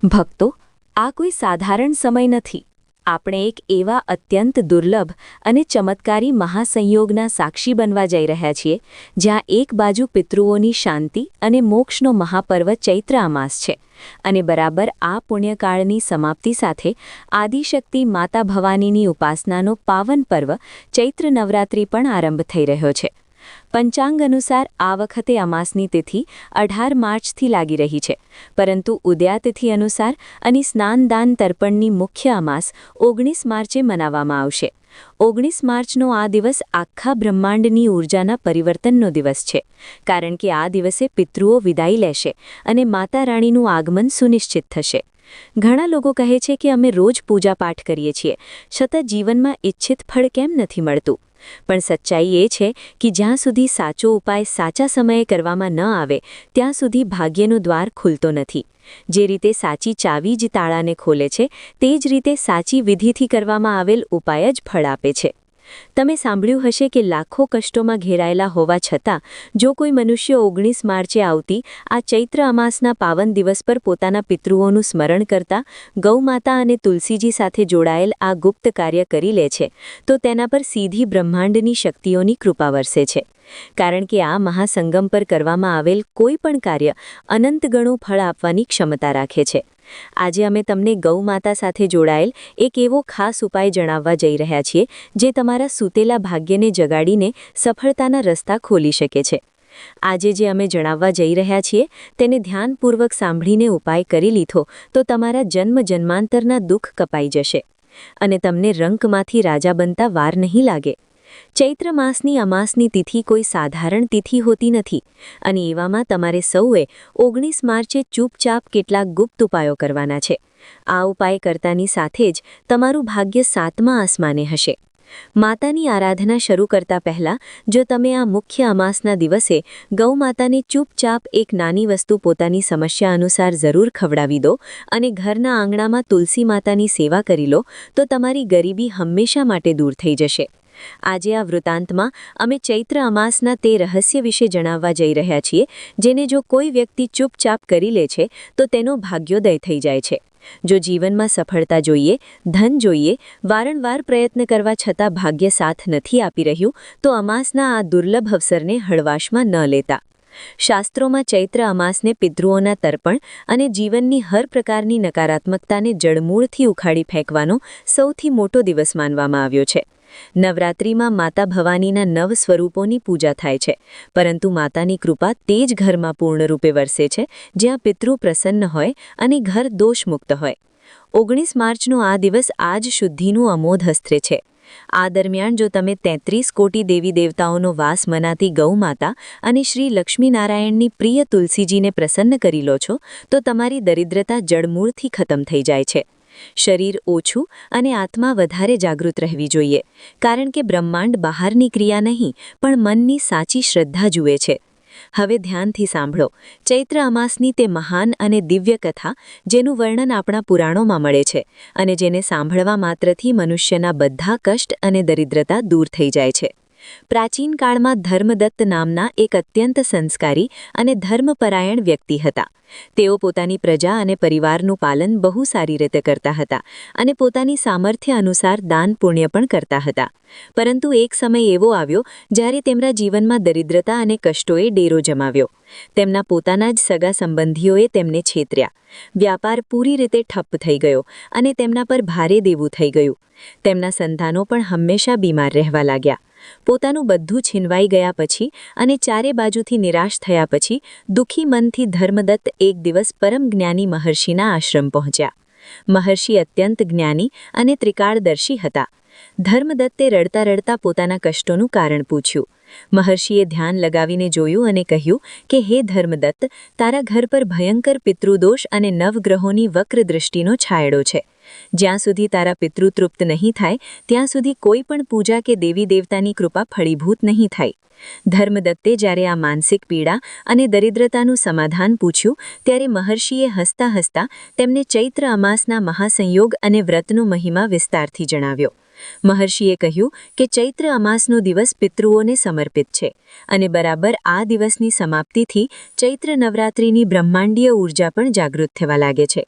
ભક્તો, આ કોઈ સાધારણ સમય નથી. આપણે એક એવા અત્યંત દુર્લભ અને ચમત્કારી મહાસંયોગના સાક્ષી બનવા જઈ રહ્યા છીએ, જ્યાં એક બાજુ પિતૃઓની શાંતિ અને મોક્ષનો મહાપર્વ ચૈત્ર અમાસ છે, અને બરાબર આ પુણ્યકાળની સમાપ્તિ સાથે આદિશક્તિ માતા ભવાનીની ઉપાસનાનો પાવન પર્વ ચૈત્ર નવરાત્રિ પણ આરંભ થઈ રહ્યો છે. પંચાંગ અનુસાર આ વખતે અમાસની તિથિ 18 માર્ચથી લાગી રહી છે, પરંતુ ઉદયાતિથિ અનુસાર અને સ્નાનદાન તર્પણની મુખ્ય અમાસ 19 માર્ચે મનાવવામાં આવશે. 19 માર્ચનો આ દિવસ આખા બ્રહ્માંડની ઊર્જાના પરિવર્તનનો દિવસ છે, કારણ કે આ દિવસે પિતૃઓ વિદાય લેશે અને માતા રાણીનું આગમન સુનિશ્ચિત થશે. ઘણા લોકો કહે છે કે અમે રોજ પૂજાપાઠ કરીએ છીએ, છતાં જીવનમાં ઇચ્છિત ફળ કેમ નથી મળતું? પણ સચ્ચાઈ એ છે કે જ્યાં સુધી સાચો ઉપાય સાચા સમયે કરવામાં ન આવે, ત્યાં સુધી ભાગ્યનો દ્વાર ખુલતો નથી. જે રીતે સાચી ચાવી જ તાળાને ખોલે છે, તે જ રીતે સાચી વિધિથી કરવામાં આવેલ ઉપાય જ ફળ આપે છે. તમે સાંભળ્યું હશે કે લાખો કષ્ટોમાં ઘેરાયેલા હોવા છતાં જો કોઈ મનુષ્ય 19 માર્ચે આવતી આ ચૈત્ર અમાસના પાવન દિવસ પર પોતાના પિતૃઓનું સ્મરણ કરતા ગૌમાતા અને તુલસીજી સાથે જોડાયેલ આ ગુપ્ત કાર્ય કરી લે છે, તો તેના પર સીધી બ્રહ્માંડની શક્તિઓની કૃપા વરસે છે. કારણ કે આ મહાસંગમ પર કરવામાં આવેલ કોઈ પણ કાર્ય અનંત ગણું ફળ આપવાની ક્ષમતા રાખે છે. આજે અમે તમને ગૌમાતા સાથે જોડાયેલ એક એવો ખાસ ઉપાય જણાવવા જઈ રહ્યા છીએ, જે તમારા સૂતેલા ભાગ્યને જગાડીને સફળતાના રસ્તા ખોલી શકે છે. આજે જે અમે જણાવવા જઈ રહ્યા છીએ, તેને ધ્યાનપૂર્વક સાંભળીને ઉપાય કરી લીધો તો તમારા જન્મ જન્માંતરના દુઃખ કપાઈ જશે અને તમને રંકમાંથી રાજા બનતા વાર નહીં લાગે. ચૈત્ર માસની અમાસની તિથિ કોઈ સાધારણ તિથિ હોતી નથી, અને એવામાં તમારે સૌએ 19 માર્ચે ચૂપચાપ કેટલાક ગુપ્ત ઉપાયો કરવાના છે. આ ઉપાય કરતાની સાથે જ તમારું ભાગ્ય 7મા આસમાને હશે. માતાની આરાધના શરૂ કરતા પહેલાં જો તમે આ મુખ્ય અમાસના દિવસે ગૌમાતાને ચૂપચાપ એક નાની વસ્તુ પોતાની સમસ્યા અનુસાર જરૂર ખવડાવી દો અને ઘરના આંગણામાં તુલસી માતાની સેવા કરી લો, તો તમારી ગરીબી હંમેશા માટે દૂર થઈ જશે. આજે આ વૃત્તાંતમાં અમે ચૈત્ર અમાસના તે રહસ્ય વિશે જણાવવા જઈ રહ્યા છીએ, જેને જો કોઈ વ્યક્તિ ચૂપચાપ કરી લે છે તો તેનો ભાગ્યોદય થઈ જાય છે. જો જીવનમાં સફળતા જોઈએ, ધન જોઈએ, વારંવાર પ્રયત્ન કરવા છતાં ભાગ્ય સાથ નથી આપી રહ્યું, તો અમાસના આ દુર્લભ અવસરને હળવાશમાં ન લેતા. શાસ્ત્રોમાં ચૈત્ર અમાસને પિતૃઓના તર્પણ અને જીવનની હર પ્રકારની નકારાત્મકતાને જડમૂળથી ઉખાડી ફેંકવાનો સૌથી મોટો દિવસ માનવામાં આવ્યો છે. નવરાત્રિમાં માતા ભવાનીના 9 સ્વરૂપોની પૂજા થાય છે, પરંતુ માતાની કૃપા તે જ ઘરમાં પૂર્ણરૂપે વરસે છે, જ્યાં પિતૃ પ્રસન્ન હોય અને ઘર દોષમુક્ત હોય. 19 માર્ચનો આ દિવસ આજ શુદ્ધિનું અમોધ અસ્ત્ર છે. આ દરમિયાન જો તમે 33 કોટી દેવી દેવતાઓનો વાસ મનાતી ગૌમાતા અને શ્રી લક્ષ્મીનારાયણની પ્રિય તુલસીજીને પ્રસન્ન કરી લો છો, તો તમારી દરિદ્રતા જડમૂળથી ખતમ થઈ જાય છે. શરીર ઓછું અને આત્મા વધારે જાગૃત રહેવી જોઈએ, કારણ કે બ્રહ્માંડ બહારની ક્રિયા નહીં પણ મનની સાચી શ્રદ્ધા જુએ છે. હવે ધ્યાનથી સાંભળો ચૈત્ર અમાસની તે મહાન અને દિવ્ય કથા, જેનું વર્ણન આપણા પુરાણોમાં મળે છે અને જેને સાંભળવા માત્રથી મનુષ્યના બધા કષ્ટ અને દરિદ્રતા દૂર થઈ જાય છે. પ્રાચીન કાળમાં ધર્મદત્ત નામના એક અત્યંત સંસ્કારી અને ધર્મપરાયણ વ્યક્તિ હતા. તેઓ પોતાની પ્રજા અને પરિવારનું પાલન બહુ સારી રીતે કરતા હતા અને પોતાની સામર્થ્ય અનુસાર દાન પુણ્ય પણ કરતા હતા. પરંતુ એક સમય એવો આવ્યો જ્યારે તેમના જીવનમાં દરિદ્રતા અને કષ્ટોએ ડેરો જમાવ્યો. તેમના પોતાના જ સગા સંબંધીઓએ તેમને છેતર્યા. વ્યાપાર પૂરી રીતે ઠપ્પ થઈ ગયો અને તેમના પર ભારે દેવું થઈ ગયું. તેમના સંતાનો પણ હંમેશા બીમાર રહેવા લાગ્યા. પોતાનું બધું છીનવાઈ ગયા પછી અને ચારે બાજુથી નિરાશ થયા પછી દુઃખી મનથી ધર્મદત્ત એક દિવસ પરમ જ્ઞાની મહર્ષિના આશ્રમ પહોંચ્યા. મહર્ષિ અત્યંત જ્ઞાની અને ત્રિકાળદર્શી હતા. ધર્મદત્તે રડતા રડતા પોતાના કષ્ટોનું કારણ પૂછ્યું. મહર્ષિએ ધ્યાન લગાવીને જોયું અને કહ્યું કે હે ધર્મદત્ત, તારા ઘર પર ભયંકર પિતૃદોષ અને નવગ્રહોની વક્ર દૃષ્ટિનો છાયડો છે. જ્યાં સુધી તારા પિતૃ તૃપ્ત નહીં થાય, ત્યાં સુધી કોઈ પણ પૂજા કે દેવી દેવતાની કૃપા ફળીભૂત નહીં થાય. ધર્મદત્તે જ્યારે આ માનસિક પીડા અને દરિદ્રતાનું સમાધાન પૂછ્યું, ત્યારે મહર્ષિએ હસતા હસતા તેમને ચૈત્ર અમાસના મહાસંયોગ અને વ્રતનો મહિમા વિસ્તારથી જણાવ્યો. મહર્ષિએ કહ્યું કે ચૈત્ર અમાસનો દિવસ પિતૃઓને સમર્પિત છે અને બરાબર આ દિવસની સમાપ્તિથી ચૈત્ર નવરાત્રિની બ્રહ્માંડીય ઊર્જા પણ જાગૃત થવા લાગે છે.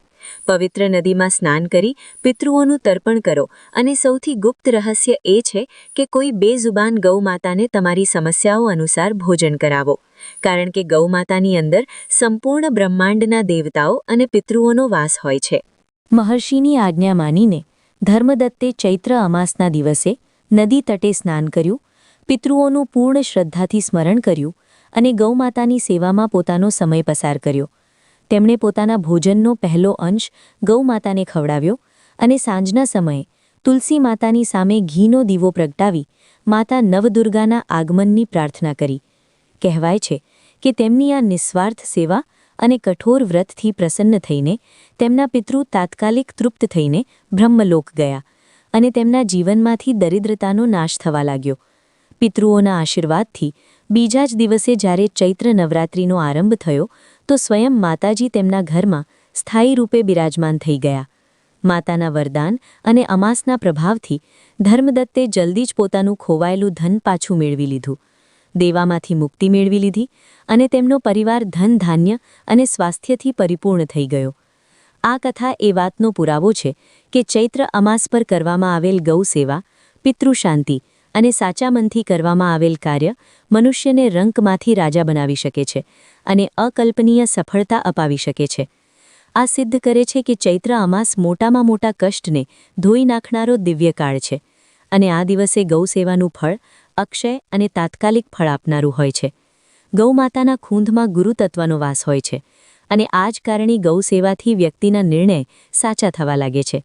પવિત્ર નદીમાં સ્નાન કરી પિતૃઓનું તર્પણ કરો અને સૌથી ગુપ્ત રહસ્ય એ છે કે કોઈ બેઝુબાન ગૌમાતાને તમારી સમસ્યાઓ અનુસાર ભોજન કરાવો, કારણ કે ગૌમાતાની અંદર સંપૂર્ણ બ્રહ્માંડના દેવતાઓ અને પિતૃઓનો વાસ હોય છે. મહર્ષિની આજ્ઞા માનીને ધર્મદત્તે ચૈત્ર અમાસના દિવસે નદી તટે સ્નાન કર્યું, પિતૃઓનું પૂર્ણ શ્રદ્ધાથી સ્મરણ કર્યું અને ગૌમાતાની સેવામાં પોતાનો સમય પસાર કર્યો. તેમણે પોતાના ભોજનનો પહેલો અંશ ગૌમાતાને ખવડાવ્યો અને સાંજના સમયે તુલસી માતાની સામે ઘીનો દીવો પ્રગટાવી માતા નવદુર્ગાના આગમનની પ્રાર્થના કરી. કહેવાય છે કે તેમની આ નિસ્વાર્થ સેવા અને કઠોર વ્રતથી પ્રસન્ન થઈને તેમના પિતૃ તાત્કાલિક તૃપ્ત થઈને બ્રહ્મલોક ગયા અને તેમના જીવનમાંથી દરિદ્રતાનો નાશ થવા લાગ્યો. પિતૃઓના આશીર્વાદથી બીજા જ દિવસે જ્યારે ચૈત્ર નવરાત્રિનો આરંભ થયો તો સ્વયં માતાજી તેમના ઘરમાં સ્થાયી રૂપે બિરાજમાન થઈ ગયા. માતાના વરદાન અને અમાસના પ્રભાવથી ધર્મદત્તે જલ્દી જ પોતાનું ખોવાયેલું ધન પાછું મેળવી લીધું, દેવામાંથી મુક્તિ મેળવી લીધી અને તેમનો પરિવાર ધન ધાન્ય અને સ્વાસ્થ્યથી પરિપૂર્ણ થઈ ગયો. આ કથા એ વાતનો પુરાવો છે કે ચૈત્ર અમાસ પર કરવામાં આવેલ ગૌ સેવા, પિતૃશાંતિ અને સાચા મનથી કરવામાં આવેલ કાર્ય મનુષ્યને રંકમાંથી રાજા બનાવી શકે છે અને અકલ્પનીય સફળતા અપાવી શકે છે. આ સિદ્ધ કરે છે કે ચૈત્ર અમાસ મોટામાં મોટા કષ્ટને ધોઈ નાખનારો દિવ્યકાળ છે અને આ દિવસે ગૌ સેવાનું ફળ અક્ષય અને તાત્કાલિક ફળ આપનારું હોય છે. ગૌમાતાના ખૂંધમાં ગુરુતત્વનો વાસ હોય છે અને આ જ કારણે ગૌ સેવાથી વ્યક્તિના નિર્ણય સાચા થવા લાગે છે.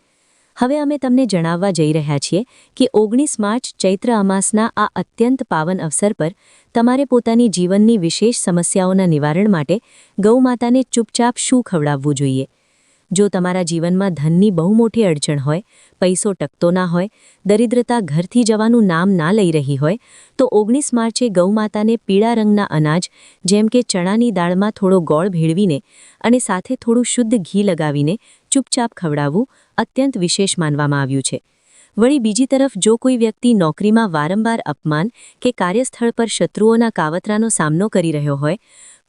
હવે અમે તમને જણાવવા જઈ રહ્યા છીએ કે 19 માર્ચ ચૈત્ર અમાસના આ અત્યંત પાવન અવસર પર તમારે પોતાની જીવનની વિશેષ સમસ્યાઓના નિવારણ માટે ગૌમાતાને ચૂપચાપ શું ખવડાવવું જોઈએ. જો તમારા જીવનમાં ધનની બહુ મોટી અડચણ હોય, પૈસો ટકતો ના હોય, દરિદ્રતા ઘરથી જવાનું નામ ના લઈ રહી હોય, તો 19 માર્ચે ગૌમાતાને પીળા રંગના અનાજ જેમ કે ચણાની દાળમાં થોડો ગોળ ભેળવીને અને સાથે થોડું શુદ્ધ ઘી લગાવીને ચૂપચાપ ખવડાવવું અત્યંત વિશેષ માનવામાં આવ્યું છે. વળી બીજી તરફ જો કોઈ વ્યક્તિ નોકરીમાં વારંવાર અપમાન કે કાર્યસ્થળ પર શત્રુઓના કાવતરાનો સામનો કરી રહ્યો હોય,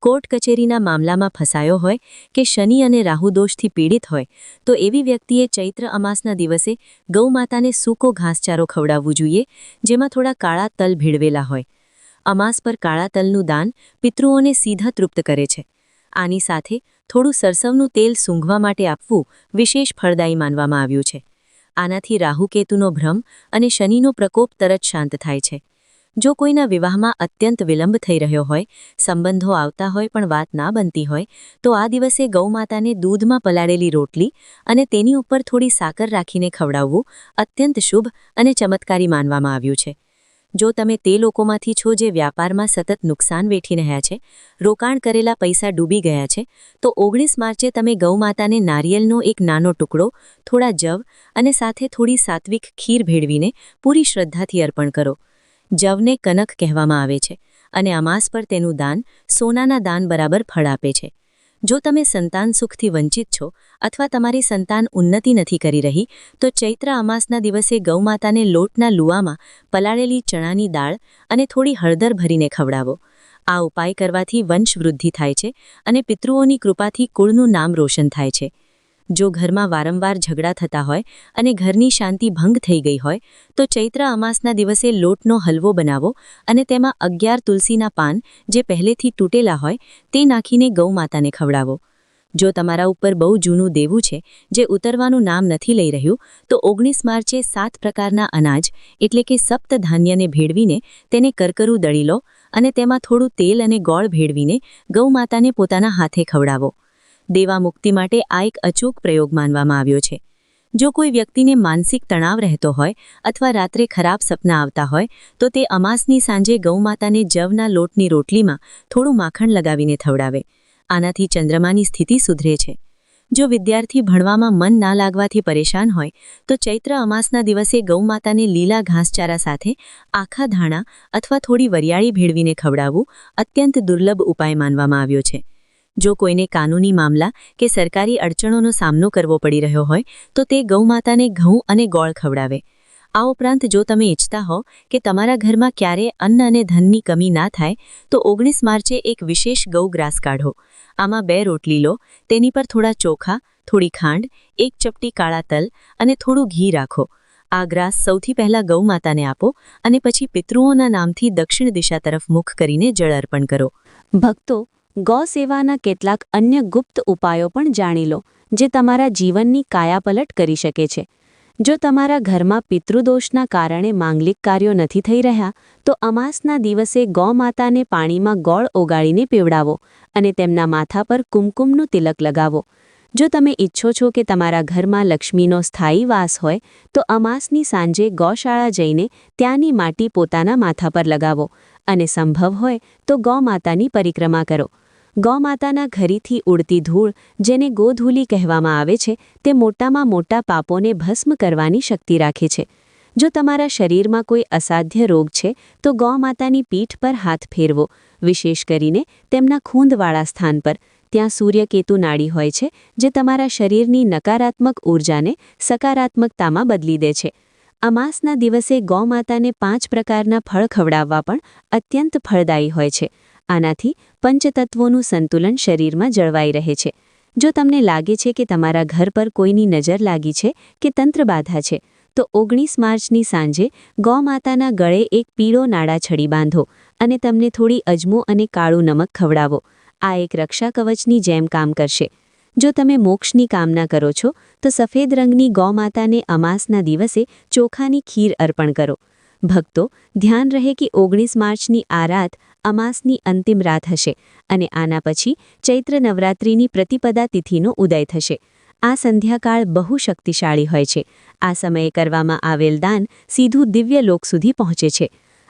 કોર્ટ કચેરીના મામલામાં ફસાયો હોય કે શનિ અને રાહુ દોષથી પીડિત હોય, તો એવી વ્યક્તિએ ચૈત્ર અમાસના દિવસે ગૌમાતાને સૂકો ઘાસચારો ખવડાવવું જોઈએ, જેમાં થોડા કાળા તલ ભેળવેલા હોય. અમાસ પર કાળા તલનું દાન પિતૃઓને સીધા તૃપ્ત કરે છે. આની સાથે થોડું સરસવનું તેલ સૂંઘવા માટે આપવું વિશેષ ફળદાયી માનવામાં આવ્યું છે. આનાથી રાહુકેતુનો ભ્રમ અને શનિનો પ્રકોપ તરત શાંત થાય છે. જો કોઈના વિવાહમાં અત્યંત વિલંબ થઈ રહ્યો હોય, સંબંધો આવતા હોય પણ વાત ના બનતી હોય, તો આ દિવસે ગૌમાતાને દૂધમાં પલાળેલી રોટલી અને તેની ઉપર થોડી સાકર રાખીને ખવડાવવું અત્યંત શુભ અને ચમત્કારી માનવામાં આવ્યું છે. જો તમે તે લોકોમાંથી છો જે વ્યાપારમાં સતત નુકસાન વેઠી રહ્યા છે, રોકાણ કરેલા પૈસા ડૂબી ગયા છે, તો 19 માર્ચે તમે ગૌમાતાને નારિયેળનો એક નાનો ટુકડો, થોડા જવ અને સાથે થોડી સાત્વિક ખીર ભેળવીને પૂરી શ્રદ્ધાથી અર્પણ કરો. જવને કનક કહેવામાં આવે છે અને અમાસ પર તેનું દાન સોનાના દાન બરાબર ફળ આપે છે. જો તમે સંતાન સુખથી વંચિત છો અથવા તમારી સંતાન ઉન્નતિ નથી કરી રહી, તો ચૈત્ર અમાસના દિવસે ગૌમાતાને લોટના લુવામાં પલાળેલી ચણાની દાળ અને થોડી હળદર ભરીને ખવડાવો. આ ઉપાય કરવાથી વંશવૃદ્ધિ થાય છે અને પિતૃઓની કૃપાથી કુળનું નામ રોશન થાય છે. જો ઘરમાં વારંવાર ઝઘડા થતા હોય અને ઘરની શાંતિ ભંગ થઈ ગઈ હોય, તો ચૈત્ર અમાસના દિવસે લોટનો હલવો બનાવો અને તેમાં 11 તુલસીના પાન જે પહેલેથી તૂટેલા હોય તે નાખીને ગૌમાતાને ખવડાવો. જો તમારા ઉપર બહુ જૂનું દેવું છે જે ઉતરવાનું નામ નથી લઈ રહ્યું, તો 19 માર્ચે 7 પ્રકારના અનાજ એટલે કે સપ્તધાન્યને ભેળવીને તેને કરકરું દળી લો અને તેમાં થોડું તેલ અને ગોળ ભેળવીને ગૌમાતાને પોતાના હાથે ખવડાવો. દેવા મુક્તિ માટે આ એક અચૂક પ્રયોગ માનવામાં આવ્યો છે. જો કોઈ વ્યક્તિને માનસિક તણાવ રહેતો હોય અથવા રાત્રે ખરાબ સપના આવતા હોય, તો તે અમાસની સાંજે ગૌમાતાને જવના લોટની રોટલીમાં થોડું માખણ લગાવીને ખવડાવે. આનાથી ચંદ્રમાની સ્થિતિ સુધરે છે. જો વિદ્યાર્થી ભણવામાં મન ના લાગવાથી પરેશાન હોય, તો ચૈત્ર અમાસના દિવસે ગૌમાતાને લીલા ઘાસચારા સાથે આખા ધાણા અથવા થોડી વરિયાળી ભેળવીને ખવડાવવું અત્યંત દુર્લભ ઉપાય માનવામાં આવ્યો છે. જો કોઈને કાનૂની મામલા કે સરકારી અડચણોનો સામનો કરવો પડી રહ્યો હોય, તો તે ગૌમાતાને ઘઉં અને ગોળ ખવડાવે. આ ઉપરાંત જો તમે ઈચ્છતા હો કે તમારા ઘરમાં ક્યારે અન્ન અને ધનની કમી ના થાય, તો 19 માર્ચે એક વિશેષ ગૌગ્રાસ કાઢો. આમાં 2 રોટલી લો, તેની પર થોડા ચોખા, થોડી ખાંડ, એક ચપટી કાળા તલ અને થોડું ઘી રાખો. આ ગ્રાસ સૌથી પહેલા ગૌમાતાને આપો અને પછી પિતૃઓના નામથી દક્ષિણ દિશા તરફ મુખ કરીને જળ અર્પણ કરો. ભક્તો, ગૌ સેવાના કેટલાક અન્ય ગુપ્ત ઉપાયો પણ જાણી લો, જે તમારા જીવનની કાયાપલટ કરી શકે છે. જો તમારા ઘરમાં પિતૃદોષના કારણે માંગલિક કાર્યો નથી થઈ રહ્યા, તો અમાસના દિવસે ગૌમાતાને પાણીમાં ગોળ ઓગાળીને પીવડાવો અને તેમના માથા પર કુમકુમનું તિલક લગાવો. જો તમે ઈચ્છો છો કે તમારા ઘરમાં લક્ષ્મીનો સ્થાયી વાસ હોય, તો અમાસની સાંજે ગૌશાળા જઈને ત્યાંની માટી પોતાના માથા પર લગાવો અને સંભવ હોય તો ગૌમાતાની પરિક્રમા કરો. ગૌમાતાના ઘરેથી ઉડતી ધૂળ, જેને ગોધૂલી કહેવામાં આવે છે, તે મોટામાં મોટા પાપોને ભસ્મ કરવાની શક્તિ રાખે છે. જો તમારા શરીરમાં કોઈ અસાધ્ય રોગ છે, તો ગૌમાતાની પીઠ પર હાથ ફેરવો, વિશેષ કરીને તેમના ખૂંદવાળા સ્થાન પર. ત્યાં સૂર્યકેતુ નાડી હોય છે, જે તમારા શરીરની નકારાત્મક ઊર્જાને સકારાત્મકતામાં બદલી દે છે. અમાસના દિવસે ગૌમાતાને 5 પ્રકારના ફળ ખવડાવવા પણ અત્યંત ફળદાયી હોય છે. આનાથી પંચતત્વોનું સંતુલન શરીરમાં જળવાઈ રહે છે. જો તમને લાગે છે કે તમારા ઘર પર કોઈની નજર લાગી છે કે તંત્રબાધા છે, તો 19 માર્ચની સાંજે ગૌમાતાના ગળે એક પીળો નાડા છડી બાંધો અને તમને થોડી અજમો અને કાળું નમક ખવડાવો. આ એક રક્ષા કવચની જેમ કામ કરશે. જો તમે મોક્ષની કામના કરો છો, તો સફેદ રંગની ગૌમાતાને અમાસના દિવસે ચોખાની ખીર અર્પણ કરો. ભક્તો, ધ્યાન રહે કે 19 માર્ચની આ રાત અમાસની અંતિમ રાત હશે અને આના પછી ચૈત્ર નવરાત્રિની પ્રતિપદા તિથિનો ઉદય થશે. આ સંધ્યાકાળ બહુ શક્તિશાળી હોય છે. આ સમયે કરવામાં આવેલ દાન સીધું દિવ્ય લોક સુધી પહોંચે છે.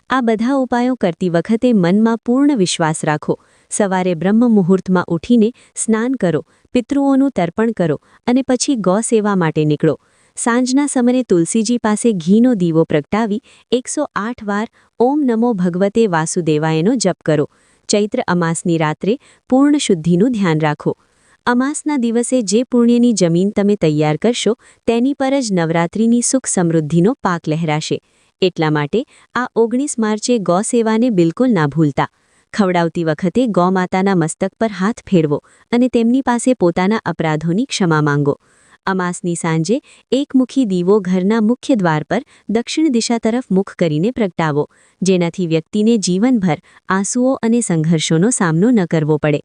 આ બધા ઉપાયો કરતી વખતે મનમાં પૂર્ણ વિશ્વાસ રાખો. સવારે બ્રહ્મ મુહૂર્તમાં ઉઠીને સ્નાન કરો, પિતૃઓનું તર્પણ કરો અને પછી ગૌ સેવા માટે નીકળો. સાંજના સમયે તુલસીજી પાસે ઘીનો દીવો પ્રગટાવી 108 વાર ઓમ નમો ભગવતે વાસુદેવાયનો જપ કરો. ચૈત્ર અમાસની રાત્રે પૂર્ણ શુદ્ધિનું ધ્યાન રાખો. અમાસના દિવસે જે પુણ્યની જમીન તમે તૈયાર કરશો, તેની પર જ નવરાત્રિની સુખ સમૃદ્ધિનો પાક લહેરાશે. એટલા માટે આ 19 માર્ચે ગૌ સેવાને બિલકુલ ના ભૂલતા. ખવડાવતી વખતે ગૌમાતાના મસ્તક પર હાથ ફેરવો અને તેમની પાસે પોતાના અપરાધોની ક્ષમા માંગો. અમાસની સાંજે એકમુખી દીવો ઘરના મુખ્ય દ્વાર પર દક્ષિણ દિશા તરફ મુખ કરીને પ્રગટાવો, જેનાથી વ્યક્તિને જીવનભર આંસુઓ અને સંઘર્ષોનો સામનો ન કરવો પડે.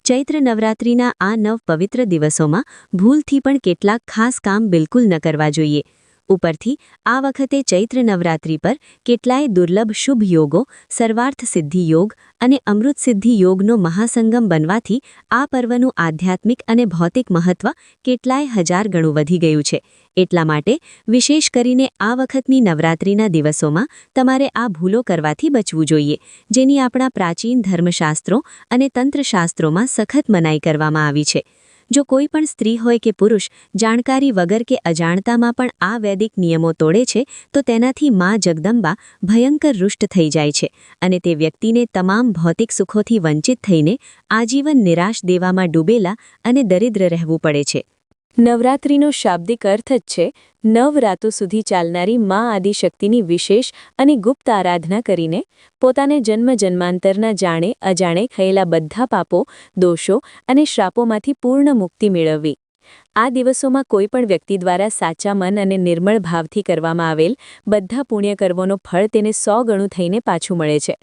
ચૈત્ર નવરાત્રિના આ 9 પવિત્ર દિવસોમાં ભૂલથી પણ કેટલાક ખાસ કામ બિલકુલ ન કરવા જોઈએ. ઉપરથી આ વખતે ચૈત્ર નવરાત્રિ પર કેટલાય દુર્લભ શુભ યોગો, સર્વાર્થ સિદ્ધિ યોગ અને અમૃત સિદ્ધિ યોગનો મહાસંગમ બનવાથી આ પર્વનું આધ્યાત્મિક અને ભૌતિક મહત્વ કેટલાય હજાર ગણું વધી ગયું છે. એટલા માટે વિશેષ કરીને આ વખતની નવરાત્રિના દિવસોમાં તમારે આ ભૂલો કરવાથી બચવું જોઈએ, જેની આપણા પ્રાચીન ધર્મશાસ્ત્રો અને તંત્રશાસ્ત્રોમાં સખત મનાઈ કરવામાં આવી છે. જો કોઈ પણ સ્ત્રી હોય કે પુરુષ જાણકારી વગર કે અજાણતામાં પણ આ વૈદિક નિયમો તોડે છે, તો તેનાથી માં જગદંબા ભયંકર રૂષ્ટ થઈ જાય છે અને તે વ્યક્તિને તમામ ભૌતિક સુખોથી વંચિત થઈને આજીવન નિરાશ દેવામાં ડૂબેલા અને દરિદ્ર રહેવું પડે છે. નવરાત્રિનો શાબ્દિક અર્થ જ છે 9 રાતો સુધી ચાલનારી મા આદિશક્તિની વિશેષ અને ગુપ્ત આરાધના કરીને પોતાને જન્મ જન્માંતરના જાણે અજાણે થયેલા બધા પાપો, દોષો અને શ્રાપોમાંથી પૂર્ણ મુક્તિ મેળવવી. આ દિવસોમાં કોઈ પણ વ્યક્તિ દ્વારા સાચા મન અને નિર્મળ ભાવથી કરવામાં આવેલ બધા પુણ્યકર્મોનો ફળ તેને 100 ગણું થઈને પાછું મળે છે.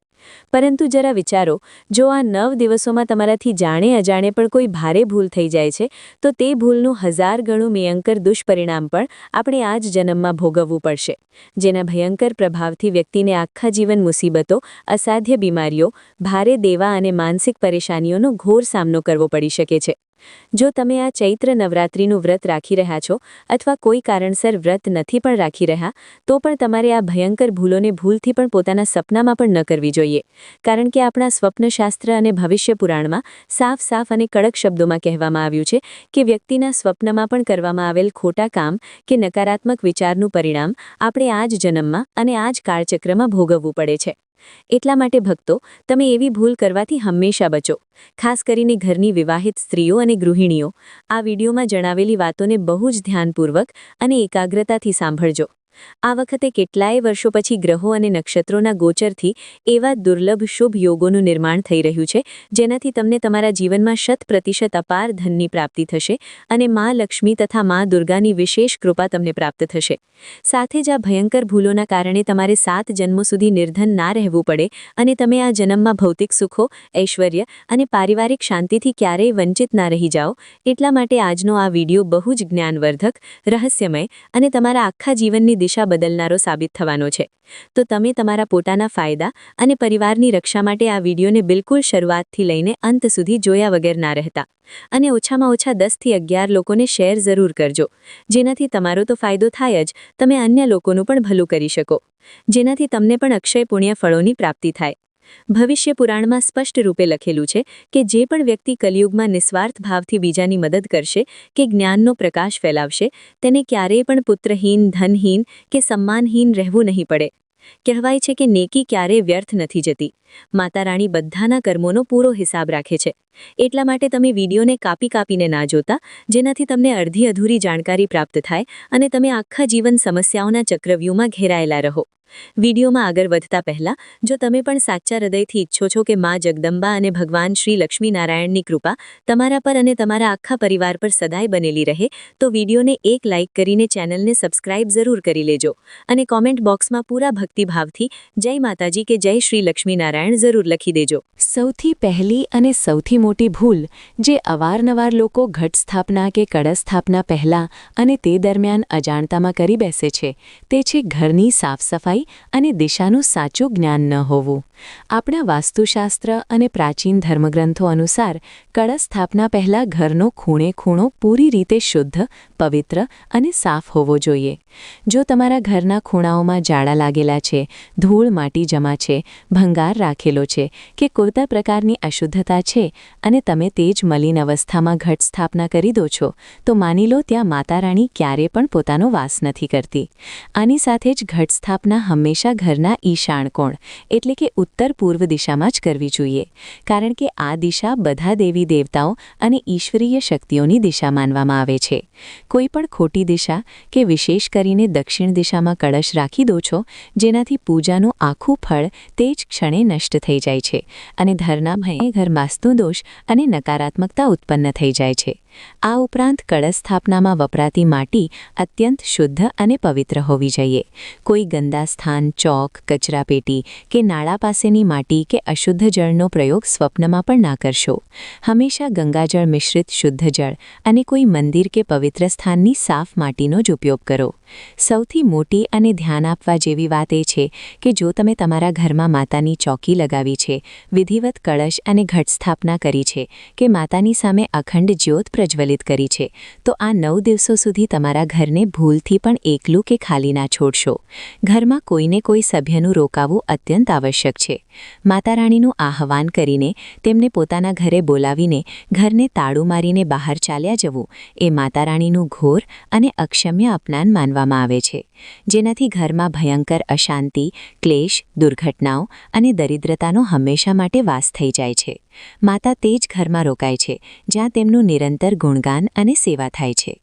પરંતુ જરા વિચારો, જો આ 9 દિવસોમાં તમારાથી જાણે અજાણે પણ કોઈ ભારે ભૂલ થઈ જાય છે, તો તે ભૂલનું 1000 ગણું ભયંકર દુષ્પરિણામ પણ આપણે આ જ જન્મમાં ભોગવવું પડશે, જેના ભયંકર પ્રભાવથી વ્યક્તિને આખા જીવન મુસીબતો, અસાધ્ય બીમારીઓ, ભારે દેવા અને માનસિક પરેશાનીઓનો ઘોર સામનો કરવો પડી શકે છે. જો તમે આ ચૈત્ર નવરાત્રિનું વ્રત રાખી રહ્યા છો અથવા કોઈ કારણસર વ્રત નથી પણ રાખી રહ્યા, તો પણ તમારે આ ભયંકર ભૂલોને ભૂલથી પણ પોતાના સપનામાં પણ ન કરવી જોઈએ. કારણ કે આપણા સ્વપ્નશાસ્ત્ર અને ભવિષ્ય પુરાણમાં સાફ અને કડક શબ્દોમાં કહેવામાં આવ્યું છે કે વ્યક્તિના સ્વપ્નમાં પણ કરવામાં આવેલ ખોટા કામ કે નકારાત્મક વિચારનું પરિણામ આપણે આ જ જન્મમાં અને આ જ કાળચક્રમાં ભોગવવું પડે છે. એટલા માટે ભક્તો, તમે એવી ભૂલ કરવાથી હંમેશા બચો. ખાસ કરીને ઘરની વિવાહિત સ્ત્રીઓ અને ગૃહિણીઓ, આ વિડીયોમાં જણાવેલી વાતોને બહુ જ ધ્યાનપૂર્વક અને એકાગ્રતાથી સાંભળજો. આ વખતે કેટલાય વર્ષો પછી ગ્રહો અને નક્ષત્રોના ગોચરથી એવા દુર્લભ શુભ યોગોનું નિર્માણ થઈ રહ્યું છે જેનાથી તમને તમારા જીવનમાં 100% અપાર ધનની પ્રાપ્તિ થશે અને મા લક્ષ્મી તથા મા દુર્ગાની વિશેષ કૃપા તમને પ્રાપ્ત થશે. સાથે જ આ ભયંકર ભૂલોના કારણે તમારે 7 જન્મો સુધી નિર્ધન ના રહેવું પડે અને તમે આ જન્મમાં ભૌતિક સુખો, ઐશ્વર્ય અને પારિવારિક શાંતિથી ક્યારેય વંચિત ના રહી જાઓ. એટલા માટે આજનો આ વિડીયો બહુ જ જ્ઞાનવર્ધક, રહસ્યમય અને તમારા આખા જીવનની દિશા બદલનારો સાબિત થવાનો છે. તો તમે તમારા પોતાના ફાયદા અને પરિવારની રક્ષા માટે આ વિડીયોને બિલકુલ શરૂઆતથી લઈને અંત સુધી જોયા વગર ના રહેતા અને ઓછામાં ઓછા 10 થી 11 લોકોને શેર જરૂર કરજો, જેનાથી તમારો તો ફાયદો થાય જ, તમે અન્ય લોકોનું પણ ભલું કરી શકો, જેનાથી તમને પણ અક્ષય પુણ્ય ફળોની પ્રાપ્તિ થાય. ભવિષ્ય પુરાણમાં સ્પષ્ટ રૂપે લખેલું છે કે જે પણ વ્યક્તિ કલિયુગમાં નિસ્વાર્થ ભાવથી બીજાની મદદ કરશે કે જ્ઞાનનો પ્રકાશ ફેલાવશે તેને ક્યારેય પણ પુત્રહીન, ધનહીન કે સન્માનહીન રહેવું નહીં પડે. કહેવાય છે કે નેકી ક્યારેય વ્યર્થ નથી જતી. માતા રાણી બધાના કર્મોનો પૂરો હિસાબ રાખે છે. એટલા માટે તમે વિડીયોને કાપીને ના જોતા, જેનાથી તમને અડધી અધૂરી જાણકારી પ્રાપ્ત થાય અને તમે આખા જીવન સમસ્યાઓના ચક્રવ્યૂહમાં ઘેરાયેલા રહો. વિડીયોમાં આગળ વધતા પહેલા જો તમે પણ સાચા હૃદયથી ઈચ્છો છો કે મા જગદંબા અને ભગવાન શ્રી લક્ષ્મીનારાયણની કૃપા તમારા પર અને તમારા આખા પરિવાર પર સદાય બનેલી રહે તો વિડીયોને એક લાઇક કરીને ચેનલને સબસ્ક્રાઇબ જરૂર કરી લેજો અને કોમેન્ટ બોક્સમાં પૂરા ભક્તિભાવથી જય માતાજી કે જય શ્રી લક્ષ્મીનારાયણ જરૂર લખી દેજો. સૌથી પહેલી અને સૌથી મોટી ભૂલ જે અવારનવાર લોકો ઘટ સ્થાપના કે કળશ સ્થાપના પહેલા અને તે દરમિયાન અજાણતામાં કરી બેસે છે તે છે ઘરની સાફ સફાઈ અને દિશાનું સાચું જ્ઞાન ન હોવું. આપણા વાસ્તુશાસ્ત્ર અને પ્રાચીન ધર્મગ્રંથો અનુસાર કળશ સ્થાપના પહેલા ઘરનો ખૂણે ખૂણો પૂરી રીતે શુદ્ધ, પવિત્ર અને સાફ હોવો જોઈએ. જો તમારા ઘરના ખૂણાઓમાં જાળા લાગેલા છે, ધૂળ માટી જમા છે, ભંગાર રાખેલો છે કે કોઈ પ્રકારની અશુદ્ધતા છે અને તમે તે જ મલિન અવસ્થામાં ઘટ સ્થાપના કરી દો છો તો માની લો ત્યાં માતા રાણી ક્યારે પણ પોતાનો વાસ નથી કરતી. આની સાથે જ ઘટ સ્થાપના હંમેશા ઘરના ઈશાન કોણ એટલે કે ઉત્તર પૂર્વ દિશામાં જ કરવી જોઈએ, કારણ કે આ દિશા બધા દેવી દેવતાઓ અને ઈશ્વરીય શક્તિઓની દિશા માનવામાં આવે છે. કોઈ પણ ખોટી દિશા કે વિશેષ કરીને દક્ષિણ દિશામાં કળશ રાખી દો છો જેનાથી પૂજાનું આખું ફળ તે જ ક્ષણે નષ્ટ થઈ જાય છે અને ઘરના ભય ઘરમાં વાસ્તુદોષ અને નકારાત્મકતા ઉત્પન્ન થઈ જાય છે. આ ઉપરાંત કળશ સ્થાપનામાં વપરાતી માટી અત્યંત શુદ્ધ અને પવિત્ર હોવી જોઈએ. કોઈ ગંદા સ્થાન, ચોક, કચરાપેટી કે નાળા પાસેની માટી કે અશુદ્ધ જળનો પ્રયોગ સ્વપ્નમાં પણ ના કરશો. હંમેશા ગંગાજળ મિશ્રિત શુદ્ધ જળ અને કોઈ મંદિર કે પવિત્ર સ્થાનની સાફ માટીનો જ ઉપયોગ કરો. સૌથી મોટી અને ધ્યાન આપવા જેવી વાત એ છે કે જો તમે તમારા ઘરમાં માતાની ચોકી લગાવી છે, વિધિવત કળશ અને ઘટ સ્થાપના કરી છે કે માતાની સામે અખંડ જ્યોત પ્રજ્વલિત કરી છે તો આ 9 દિવસો સુધી તમારા ઘરને ભૂલથી પણ એકલું કે ખાલી ના છોડશો. ઘરમાં કોઈને કોઈ સભ્યનું રોકાવું અત્યંત આવશ્યક છે. માતા રાણીનું આહવાન કરીને તેમને પોતાના ઘરે બોલાવીને ઘરને તાળું મારીને બહાર ચાલ્યા જવું એ માતા રાણીનું ઘોર અને અક્ષમ્ય અપમાન માનવામાં આવે છે, જેનાથી ઘરમાં ભયંકર અશાંતિ, ક્લેશ, દુર્ઘટનાઓ અને દરિદ્રતાનો હંમેશા માટે વાસ થઈ જાય છે. માતા તે જ ઘરમાં રોકાય છે જ્યાં તેમનું નિરંતર ગુણગાન અને સેવા થાય છે.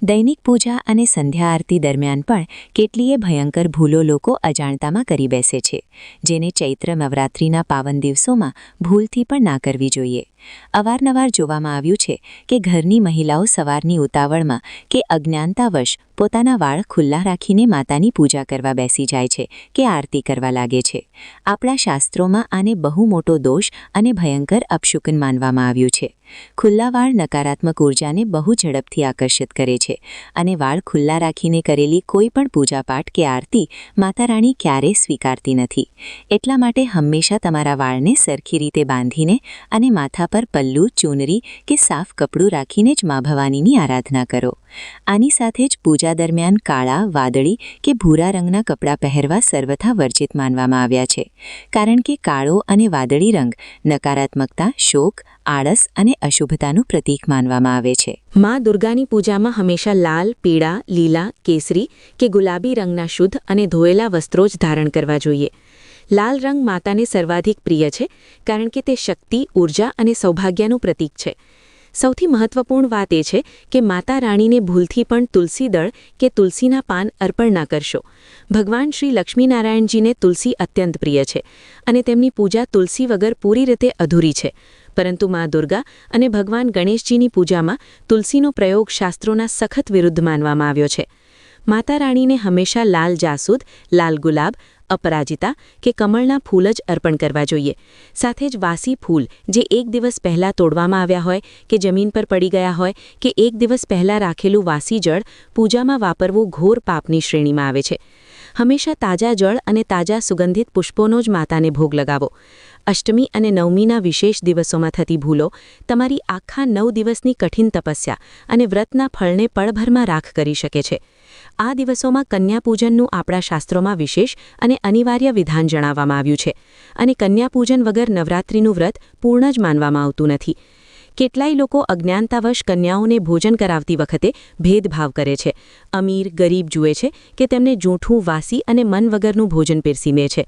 દૈનિક પૂજા અને સંધ્યા આરતી દરમિયાન પણ કેટલીય ભયંકર ભૂલો લોકો અજાણતામાં કરી બેસે છે, જેને ચૈત્ર નવરાત્રિના પાવન દિવસોમાં ભૂલથી પણ ના કરવી જોઈએ. અવારનવાર જોવામાં આવ્યું છે કે ઘરની મહિલાઓ સવારની ઉતાવળમાં કે અજ્ઞાનતાવશ પોતાના વાળ ખુલ્લા રાખીને માતાની પૂજા કરવા બેસી જાય છે કે આરતી કરવા લાગે છે. આપણા શાસ્ત્રોમાં આને બહુ મોટો દોષ અને ભયંકર અપશુકન માનવામાં આવ્યું છે. ખુલ્લા વાળ નકારાત્મક ઉર્જાને બહુ ઝડપથી આકર્ષિત કરે છે અને વાળ ખુલ્લા રાખીને કરેલી કોઈ પણ પૂજાપાઠ કે આરતી માતા રાણી ક્યારેય સ્વીકારતી નથી. એટલા માટે હંમેશા તમારા વાળને સરખી રીતે બાંધીને અને માથા પર પલ્લું, ચૂનરી કે સાફ કપડું રાખીને જ મા ભવાનીની આરાધના કરો. આની સાથે જ પૂજા દરમિયાન કાળા, વાદળી કે ભૂરા રંગના કપડાં પહેરવા સર્વથા વર્જિત માનવામાં આવ્યા છે, કારણ કે કાળો અને વાદળી રંગ નકારાત્મકતા, શોક, આળસ અને અશુભતાનું પ્રતીક માનવામાં આવે છે. માં દુર્ગાની પૂજામાં હંમેશા લાલ, પીળા, લીલા, કેસરી કે ગુલાબી રંગના શુદ્ધ અને ધોયેલા વસ્ત્રો જ ધારણ કરવા જોઈએ. લાલ રંગ માતાને સર્વાધિક પ્રિય છે કારણ કે તે શક્તિ, ઉર્જા અને સૌભાગ્યનું પ્રતીક છે. સૌથી મહત્વપૂર્ણ વાત એ છે કે માતા રાણીને ભૂલથી પણ તુલસી દળ કે તુલસીના પાન અર્પણ ના કરશો. ભગવાન શ્રી લક્ષ્મીનારાયણજીને તુલસી અત્યંત પ્રિય છે અને તેમની પૂજા તુલસી વગર પૂરી રીતે અધૂરી છે. પરંતુ મા દુર્ગા અને ભગવાન ગણેશજીની પૂજામાં તુલસીનો પ્રયોગ શાસ્ત્રોના સખત વિરુદ્ધ માનવામાં આવ્યો છે. માતા રાણીને હંમેશા લાલ જાસૂદ, લાલ ગુલાબ, અપરાજિતા કે કમળના ફૂલ જ અર્પણ કરવા જોઈએ. સાથે જ વાસી ફૂલ જે એક દિવસ પહેલાં તોડવામાં આવ્યા હોય કે જમીન પર પડી ગયા હોય કે એક દિવસ પહેલાં રાખેલું વાસી જળ પૂજામાં વાપરવું ઘોર પાપની શ્રેણીમાં આવે છે. હંમેશા તાજા જળ અને તાજા સુગંધિત પુષ્પોનો જ માતાને ભોગ લગાવો. અષ્ટમી અને નવમીના વિશેષ દિવસોમાં થતી ભૂલો તમારી આખા 9 દિવસની કઠિન તપસ્યા અને વ્રતના ફળને પળભરમાં રાખ કરી શકે છે. આ દિવસોમાં કન્યાપૂજનનું આપણા શાસ્ત્રોમાં વિશેષ અને અનિવાર્ય વિધાન જણાવવામાં આવ્યું છે અને કન્યાપૂજન વગર નવરાત્રિનું વ્રત પૂર્ણ જ માનવામાં આવતું નથી. કેટલાય લોકો અજ્ઞાનતાવશ કન્યાઓને ભોજન કરાવતી વખતે ભેદભાવ કરે છે. અમીર ગરીબ જુએ છે કે તેમને જૂઠું, વાસી અને મન વગરનું ભોજન પીરસીને છે.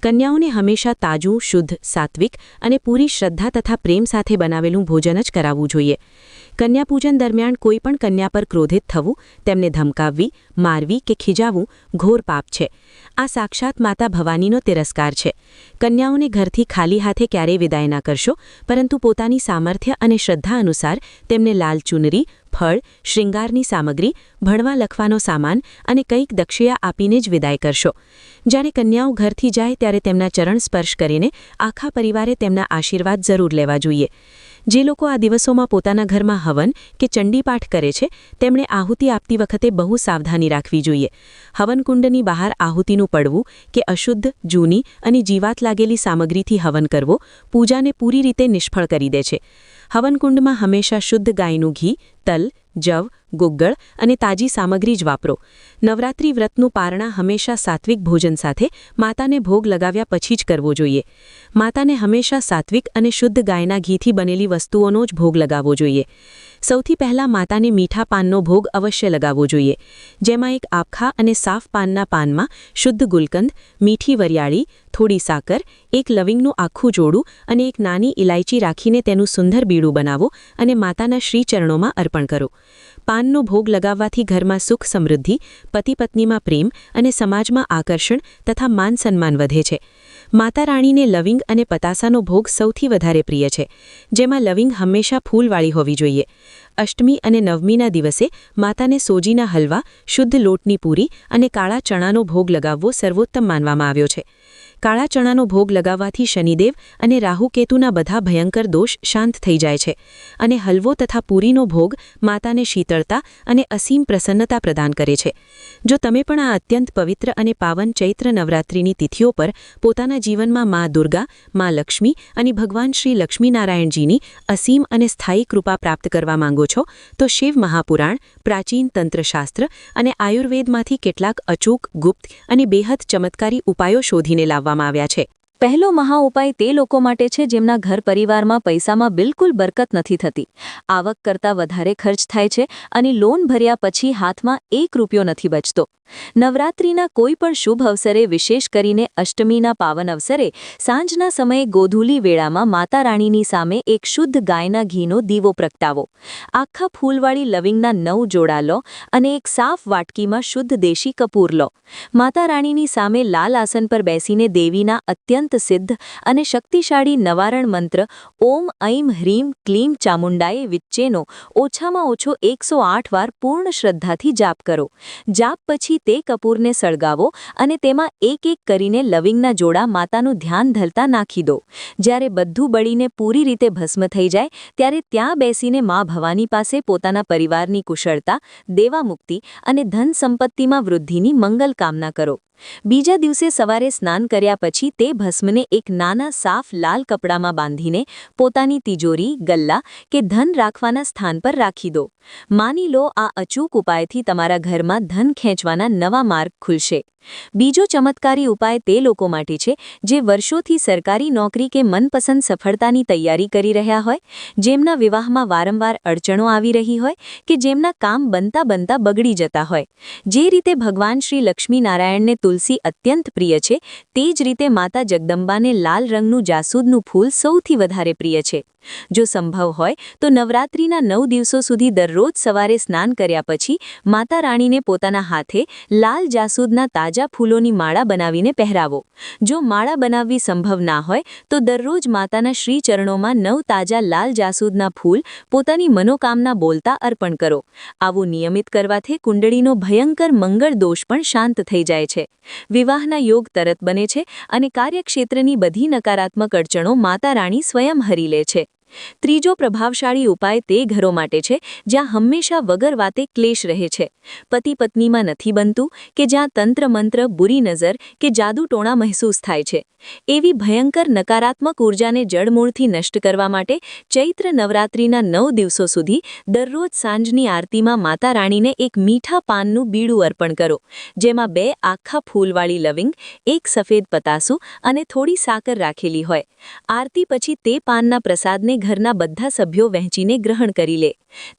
કન્યાઓને હંમેશા તાજું, શુદ્ધ, સાત્વિક અને પૂરી શ્રદ્ધા તથા પ્રેમ સાથે બનાવેલું ભોજન જ કરાવવું જોઈએ. કન્યાપૂજન દરમિયાન કોઈપણ કન્યા પર ક્રોધિત થવું, તેમને ધમકાવવી, મારવી કે ખીજાવવું ઘોર પાપ છે. આ સાક્ષાત માતા ભવાનીનો તિરસ્કાર છે. કન્યાઓને ઘરથી ખાલી હાથે ક્યારેય વિદાય ના કરશો, પરંતુ પોતાની સામર્થ્ય અને શ્રદ્ધા અનુસાર તેમને લાલ ચુનરી, ફળ, શૃંગારની સામગ્રી, ભણવા લખવાનો સામાન અને કંઈક દક્ષિણા આપીને જ વિદાય કરશો. જ્યારે કન્યાઓ ઘરથી જાય ત્યારે તેમના ચરણ સ્પર્શ કરીને આખા પરિવારે તેમના આશીર્વાદ જરૂર લેવા જોઈએ. જે લોકો આ દિવસોમાં પોતાના ઘરમાં હવન કે ચંડીપાઠ કરે છે તેમણે આહુતિ આપતી વખતે બહુ સાવધાની રાખવી જોઈએ. હવનકુંડની બહાર આહુતિનું પડવું કે અશુદ્ધ, જૂની અને જીવાત લાગેલી સામગ્રીથી હવન કરવો પૂજાને પૂરી રીતે નિષ્ફળ કરી દે છે. હવનકુંડમાં હંમેશા શુદ્ધ ગાયનું ઘી, તલ, જવ, ગુગ્ગળ અને તાજી સામગ્રી જ વાપરો. નવરાત્રિ વ્રતનું પારણા હંમેશા સાત્વિક ભોજન સાથે માતાને ભોગ લગાવ્યા પછી જ કરવો જોઈએ. માતાને હંમેશા સાત્વિક અને શુદ્ધ ગાયના ઘીથી બનેલી વસ્તુઓનો જ ભોગ લગાવવો જોઈએ. સૌથી પહેલાં માતાને મીઠા પાનનો ભોગ અવશ્ય લગાવવો જોઈએ, જેમાં એક આખા અને સાફ પાનના પાનમાં શુદ્ધ ગુલકંદ, મીઠી વરિયાળી, થોડી સાકર, એક લવિંગનું આખું જોડું અને એક નાની ઇલાયચી રાખીને તેનું સુંદર બીડું બનાવો અને માતાના શ્રીચરણોમાં અર્પણ કરો. પાનનો ભોગ લગાવવાથી ઘરમાં સુખ સમૃદ્ધિ, પતિ પત્નીમાં પ્રેમ અને સમાજમાં આકર્ષણ તથા માન સન્માન વધે છે. માતા રાણીને લવિંગ અને પતાસાનો ભોગ સૌથી વધારે પ્રિય છે, જેમાં લવિંગ હંમેશા ફૂલવાળી હોવી જોઈએ. અષ્ટમી અને નવમીના દિવસે માતાને સોજીના હલવા, શુદ્ધ લોટની પૂરી અને કાળા ચણાનો ભોગ લગાવવો સર્વોત્તમ માનવામાં આવ્યો છે. કાળા ચણાનો ભોગ લગાવવાથી શનિદેવ અને રાહુકેતુના બધા ભયંકર દોષ શાંત થઈ જાય છે અને હલવો તથા પૂરીનો ભોગ માતાને શીતળતા અને અસીમ પ્રસન્નતા પ્રદાન કરે છે. જો તમે પણ આ અત્યંત પવિત્ર અને પાવન ચૈત્ર નવરાત્રિની તિથિઓ પર પોતાના જીવનમાં મા દુર્ગા, મા લક્ષ્મી અને ભગવાન શ્રી લક્ષ્મીનારાયણજીની અસીમ અને સ્થાયી કૃપા પ્રાપ્ત કરવા માંગો છો તો શિવ મહાપુરાણ, પ્રાચીન તંત્રશાસ્ત્ર અને આયુર્વેદમાંથી કેટલાક અચૂક, ગુપ્ત અને બેહદ ચમત્કારી ઉપાયો શોધીને લાવવામાં આવ્યા છે. પહેલો મહા ઉપાય તે લોકો માટે છે જેમના ઘર પરિવારમાં પૈસામાં બિલકુલ બરકત નથી થતી. આવક કરતાં વધારે ખર્ચ થાય છે અને લોન ભર્યા પછી હાથમાં 1 રૂપિયો નથી બચતો. નવરાત્રિના કોઈ પણ શુભ અવસરે, વિશેષ કરીને અષ્ટમીના પાવન અવસરે સાંજના સમયે ગોધૂલી વેળામાં માતા રાણીની સામે એક શુદ્ધ ગાયના ઘીનો દીવો પ્રગટાવો. આખા ફૂલવાળી લવિંગના 9 જોડા લો અને એક સાફ વાટકીમાં શુદ્ધ દેશી કપૂર લો. માતા રાણીની સામે લાલ આસન પર બેસીને દેવીના અત્યંત સિદ્ધ અને શક્તિશાળી નવારણ મંત્ર ઓમ ઐમ હ્રીમ ક્લીમ ચામુંડાએ વિચ્ચેનો ઓછામાં ઓછો 108 વાર પૂર્ણ શ્રદ્ધાથી જાપ કરો. જાપ પછી તે કપૂરને સળગાવો અને તેમાં એક એક કરીને લવિંગના જોડા માતાનું ધ્યાન ધલતા નાખી દો. જ્યારે બધું બળીને પૂરી રીતે ભસ્મ થઈ જાય ત્યારે ત્યાં બેસીને મા ભવાની પાસે પોતાના પરિવારની કુશળતા, દેવામુક્તિ અને ધન સંપત્તિમાં વૃદ્ધિની મંગલ કામના કરો. બીજા દિવસે સવારે સ્નાન કર્યા પછી તે ભસ્મને એક નાના સાફ લાલ કપડામાં બાંધીને પોતાની તિજોરી, ગલ્લા કે ધન રાખવાના સ્થાન પર રાખી દો. માની લો આ અચૂક ઉપાયથી તમારા ઘરમાં ધન ખેંચવાના નવા માર્ગ ખુલશે. બીજો ચમત્કારી ઉપાય તે લોકો માટે છે જે વર્ષોથી સરકારી નોકરી કે મનપસંદ સફળતાની તૈયારી કરી રહ્યા હોય, જેમના વિવાહમાં વારંવાર અડચણો આવી રહી હોય કે જેમના કામ બનતા બનતા બગડી જતા હોય. જે રીતે ભગવાન શ્રી લક્ષ્મીનારાયણને તુલસી અત્યંત પ્રિય છે, તે જ રીતે માતા જગદંબાને લાલ રંગનું જાસૂદનું ફૂલ સૌથી વધારે પ્રિય છે. જો સંભવ હોય તો નવરાત્રિના 9 દિવસો સુધી દરરોજ સવારે સ્નાન કર્યા પછી માતા રાણીને પોતાના હાથે લાલ જાસૂદના તાજા ફૂલોની માળા બનાવીને પહેરાવો. જો માળા બનાવવી સંભવ ના હોય તો દરરોજ માતાના શ્રી ચરણોમાં 9 તાજા લાલ જાસૂદના ફૂલ પોતાની મનોકામના બોલતા અર્પણ કરો. આવું નિયમિત કરવાથી કુંડળીનો ભયંકર મંગળ દોષ પણ શાંત થઈ જાય છે. વિવાહના યોગ તરત બને છે અને કાર્યક્ષેત્રની બધી નકારાત્મક અડચણો માતા રાણી સ્વયં હરી લે છે. ત્રીજો પ્રભાવશાળી ઉપાય તે ઘરો માટે છે જ્યાં હંમેશા વગર વાતે ક્લેશ રહે છે. પતિ પત્નીમાં નથી બનતું કે જ્યાં તંત્ર મંત્ર, બુરી નજર કે જાદુ ટોણા મહેસૂસ થાય છે. એવી ભયંકર નકારાત્મક ઉર્જાને જડમૂળથી નષ્ટ કરવા માટે ચૈત્ર નવરાત્રિના 9 દિવસો સુધી દરરોજ સાંજની આરતીમાં માતા રાણીને એક મીઠા પાનનું બીડું અર્પણ કરો, જેમાં 2 આખા ફૂલવાળી લવિંગ, 1 સફેદ પતાસું અને થોડી સાકર રાખેલી હોય. આરતી પછી તે પાનના પ્રસાદને ઘરના બધા સભ્યો વહેંચીને ગ્રહણ કરી લે.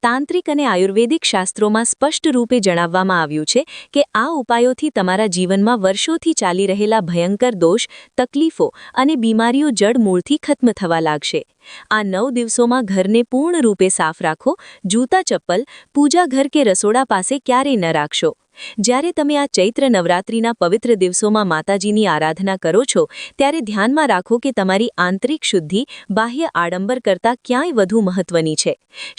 તાંત્રિક અને આયુર્વેદિક શાસ્ત્રોમાં સ્પષ્ટ રૂપે જણાવવામાં આવ્યું છે કે આ ઉપાયોથી તમારા જીવનમાં વર્ષોથી ચાલી રહેલા ભયંકર દોષ, તકલીફો અને બીમારીઓ જડમૂળથી ખત્મ થવા લાગશે. આ 9 દિવસોમાં ઘરને પૂર્ણ રૂપે સાફ રાખો. જૂતા ચપ્પલ પૂજા ઘર કે રસોડા પાસે ક્યારેય ન રાખશો. જ્યારે તમે આ ચૈત્ર નવરાત્રિના પવિત્ર દિવસોમાં માતાજીની આરાધના કરો છો ત્યારે ધ્યાનમાં રાખો કે તમારી આંતરિક શુદ્ધિ બાહ્ય આડંબર કરતાં ક્યાંય વધુ મહત્વની છે.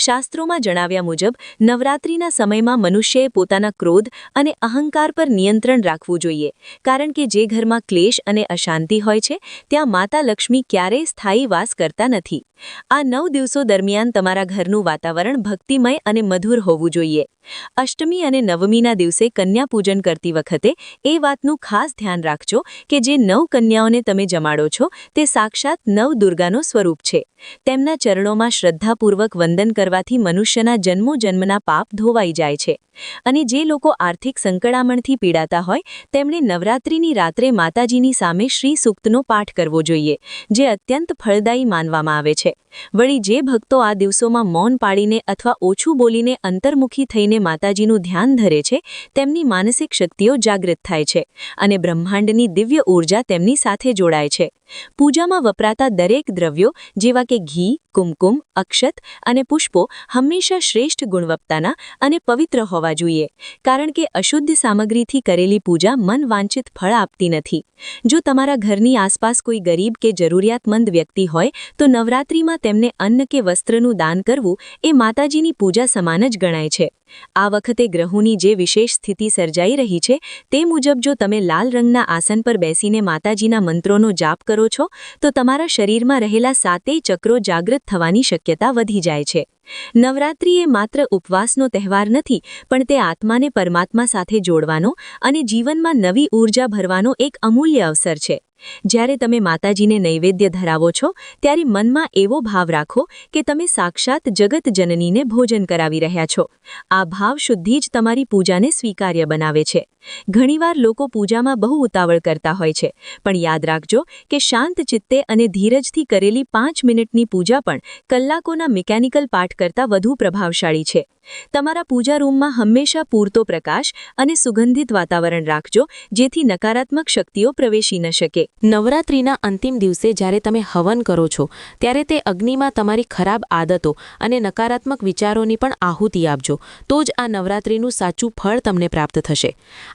શાસ્ત્રોમાં જણાવ્યા મુજબ નવરાત્રિના સમયમાં મનુષ્યએ પોતાના ક્રોધ અને અહંકાર પર નિયંત્રણ રાખવું જોઈએ, કારણ કે જે ઘરમાં ક્લેશ અને અશાંતિ હોય છે ત્યાં માતા લક્ષ્મી ક્યારેય સ્થાયી વાસ કરતા નથી. આ 9 દિવસો દરમિયાન તમારા ઘરનું વાતાવરણ ભક્તિમય અને મધુર હોવું જોઈએ. અષ્ટમી અને નવમીના દિવસે કન્યા પૂજન કરતી વખતે એ વાતનું ખાસ ધ્યાન રાખજો કે જે 9 કન્યાઓને તમે જમાડો છો તે સાક્ષાત નવદુર્ગાનું સ્વરૂપ છે. તેમના ચરણોમાં શ્રદ્ધાપૂર્વક વંદન કરવાથી મનુષ્યના જન્મોજન્મના પાપ ધોવાઈ જાય છે. અને જે લોકો આર્થિક સંકળામણથી પીડાતા હોય તેમણે નવરાત્રિની રાત્રે માતાજીની સામે શ્રી સૂક્તનો પાઠ કરવો જોઈએ, જે અત્યંત ફળદાયી માનવામાં આવે છે. વળી જે ભક્તો આ દિવસોમાં મૌન પાડીને અથવા ઓછું બોલીને અંતર્મુખી થઈને માતાજીનું ધ્યાન ધરે છે તેમની માનસિક શક્તિઓ જાગૃત થાય છે અને બ્રહ્માંડની દિવ્ય ઊર્જા તેમની સાથે જોડાય છે. પૂજામાં વપરાતા દરેક દ્રવ્યો જેવા કે ઘી, કુમકુમ, અક્ષત અને પુષ્પો હંમેશા શ્રેષ્ઠ ગુણવત્તાના અને પવિત્ર હોવા જોઈએ, કારણ કે અશુદ્ધ સામગ્રીથી કરેલી પૂજા મન વાંછિત ફળ આપતી નથી. જો તમારા ઘરની આસપાસ કોઈ ગરીબ કે જરૂરિયાતમંદ વ્યક્તિ હોય તો નવરાત્રિમાં તેમને અન્ન કે વસ્ત્રનું દાન કરવું એ માતાજીની પૂજા સમાન જ ગણાય છે. આ વખતે ગ્રહોની જે વિશેષ સ્થિતિ સર્જાઈ રહી છે તે મુજબ જો તમે લાલ રંગના આસન પર બેસીને માતાજીના મંત્રોનો જાપ કરો છો તો તમારા શરીરમાં રહેલા 7 ચક્રો જાગૃત થવાની શક્યતા વધી જાય છે. નવરાત્રિ એ માત્ર ઉપવાસનો તહેવાર નથી, પણ તે આત્માને પરમાત્મા સાથે જોડવાનો અને જીવનમાં નવી ઊર્જા ભરવાનો એક અમૂલ્ય અવસર છે. જ્યારે તમે માતાજીને નૈવેદ્ય ધરાવો છો ત્યારે મનમાં એવો ભાવ રાખો કે તમે સાક્ષાત જગત જનનીને ભોજન કરાવી રહ્યા છો. આ ભાવ શુદ્ધિ જ તમારી પૂજાને સ્વીકાર્ય બનાવે છે. ઘણીવાર લોકો પૂજામાં બહુ ઉતાવળ કરતા હોય છે, પણ યાદ રાખજો કે શાંત ચિત્તે અને ધીરજથી કરેલી 5 મિનિટની પૂજા પણ કલાકોના મિકેનિકલ પાઠ કરતાં વધુ પ્રભાવશાળી છે. તમારા પૂજા રૂમમાં હંમેશા પૂરતો પ્રકાશ અને સુગંધિત વાતાવરણ રાખજો, જેથી નકારાત્મક શક્તિઓ પ્રવેશી ન શકે. નવરાત્રિના અંતિમ દિવસે જ્યારે તમે હવન કરો છો ત્યારે તે અગ્નિમાં તમારી ખરાબ આદતો અને નકારાત્મક વિચારોની પણ આહુતિ આપજો, તો જ આ નવરાત્રિનું સાચું ફળ તમને પ્રાપ્ત થશે.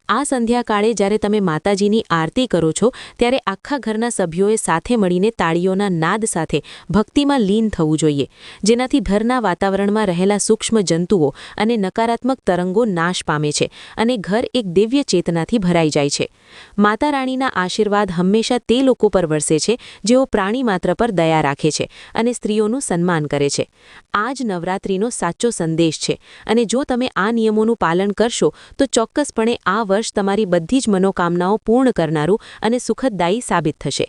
આ સંધ્યાકાળે જ્યારે તમે માતાજીની આરતી કરો છો ત્યારે આખા ઘરના સભ્યોએ સાથે મળીને તાળીઓના નાદ સાથે ભક્તિમાં લીન થવું જોઈએ, જેનાથી ઘરના વાતાવરણમાં રહેલા સૂક્ષ્મ જંતુઓ અને નકારાત્મક તરંગો નાશ પામે છે અને ઘર એક દિવ્ય ચેતનાથી ભરાઈ જાય છે. માતા રાણીના આશીર્વાદ હંમેશા તે લોકો પર વરસે છે જેઓ પ્રાણી માત્ર પર દયા રાખે છે અને સ્ત્રીઓનું સન્માન કરે છે. આ જ નવરાત્રિનો સાચો સંદેશ છે અને જો તમે આ નિયમોનું પાલન કરશો તો ચોક્કસપણે આ વર્ષ તમારી બધી જ મનોકામનાઓ પૂર્ણ કરનારું અને સુખદદાયી સાબિત થશે.